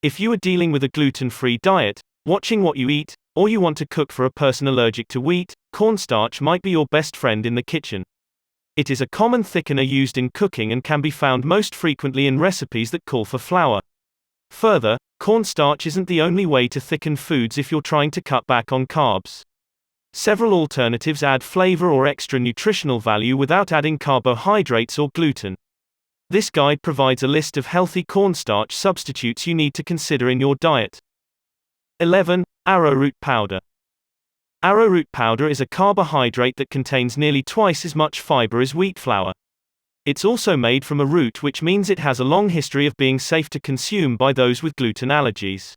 If you are dealing with a gluten-free diet, watching what you eat, or you want to cook for a person allergic to wheat, cornstarch might be your best friend in the kitchen. It is a common thickener used in cooking and can be found most frequently in recipes that call for flour. Further, cornstarch isn't the only way to thicken foods if you're trying to cut back on carbs. Several alternatives add flavor or extra nutritional value without adding carbohydrates or gluten. This guide provides a list of healthy cornstarch substitutes you need to consider in your diet. 11. Arrowroot powder. Arrowroot powder is a carbohydrate that contains nearly twice as much fiber as wheat flour. It's also made from a root, which means it has a long history of being safe to consume by those with gluten allergies.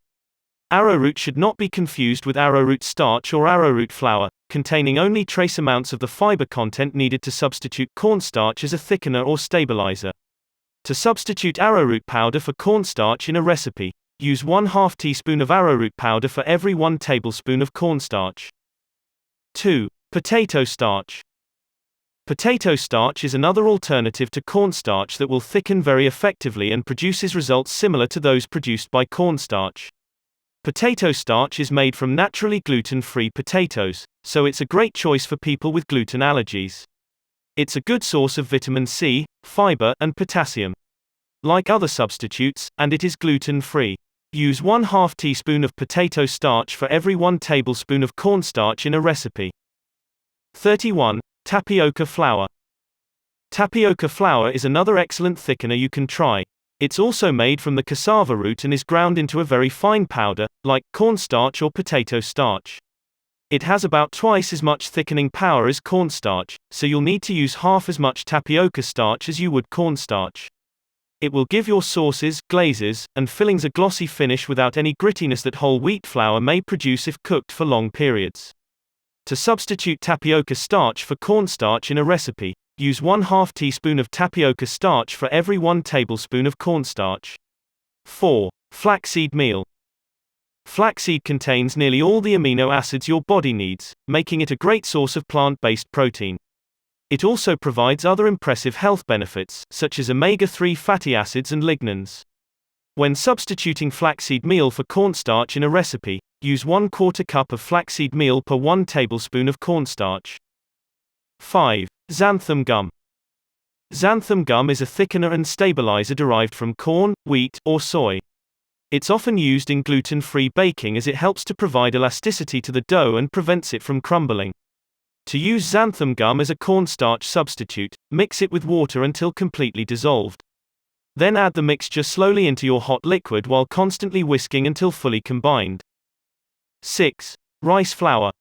Arrowroot should not be confused with arrowroot starch or arrowroot flour, containing only trace amounts of the fiber content needed to substitute cornstarch as a thickener or stabilizer. To substitute arrowroot powder for cornstarch in a recipe, use 1/2 teaspoon of arrowroot powder for every 1 tablespoon of cornstarch. 2. Potato starch. Potato starch is another alternative to cornstarch that will thicken very effectively and produces results similar to those produced by cornstarch. Potato starch is made from naturally gluten-free potatoes, so it's a great choice for people with gluten allergies. It's a good source of vitamin C, fiber, and potassium. Like other substitutes, and it is gluten-free. Use 1/2 teaspoon of potato starch for every 1 tablespoon of cornstarch in a recipe. 31. Tapioca flour. Tapioca flour is another excellent thickener you can try. It's also made from the cassava root and is ground into a very fine powder, like cornstarch or potato starch. It has about twice as much thickening power as cornstarch, so you'll need to use half as much tapioca starch as you would cornstarch. It will give your sauces, glazes, and fillings a glossy finish without any grittiness that whole wheat flour may produce if cooked for long periods. To substitute tapioca starch for cornstarch in a recipe, use 1/2 teaspoon of tapioca starch for every 1 tablespoon of cornstarch. 4. Flaxseed meal. Flaxseed contains nearly all the amino acids your body needs, making it a great source of plant-based protein. It also provides other impressive health benefits, such as omega-3 fatty acids and lignans. When substituting flaxseed meal for cornstarch in a recipe, use 1/4 cup of flaxseed meal per 1 tablespoon of cornstarch. 5. Xanthan gum. Xanthan gum is a thickener and stabilizer derived from corn, wheat, or soy. It's often used in gluten-free baking as it helps to provide elasticity to the dough and prevents it from crumbling. To use xanthan gum as a cornstarch substitute, mix it with water until completely dissolved. Then add the mixture slowly into your hot liquid while constantly whisking until fully combined. 6. Rice flour.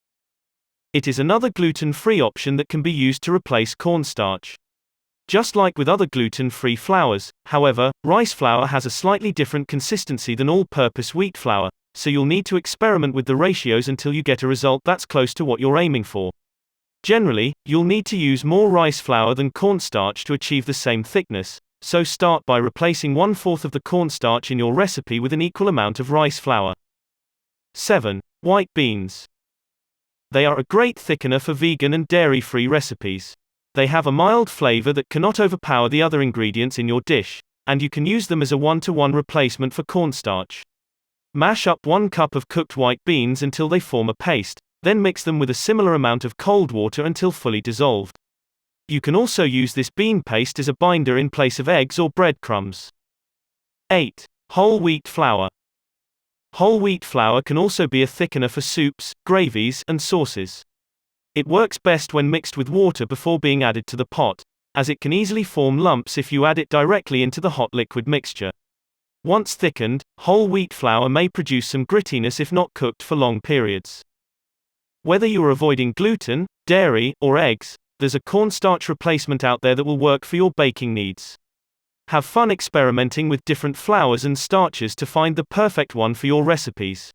It is another gluten-free option that can be used to replace cornstarch. Just like with other gluten-free flours, however, rice flour has a slightly different consistency than all-purpose wheat flour, so you'll need to experiment with the ratios until you get a result that's close to what you're aiming for. Generally, you'll need to use more rice flour than cornstarch to achieve the same thickness, so start by replacing 1/4 of the cornstarch in your recipe with an equal amount of rice flour. 7. White beans. They are a great thickener for vegan and dairy-free recipes. They have a mild flavor that cannot overpower the other ingredients in your dish, and you can use them as a 1-to-1 replacement for cornstarch. Mash up 1 cup of cooked white beans until they form a paste, then mix them with a similar amount of cold water until fully dissolved. You can also use this bean paste as a binder in place of eggs or breadcrumbs. 8. Whole wheat flour. Whole wheat flour can also be a thickener for soups, gravies, and sauces. It works best when mixed with water before being added to the pot, as it can easily form lumps if you add it directly into the hot liquid mixture. Once thickened, whole wheat flour may produce some grittiness if not cooked for long periods. Whether you are avoiding gluten, dairy, or eggs, there's a cornstarch replacement out there that will work for your baking needs. Have fun experimenting with different flours and starches to find the perfect one for your recipes.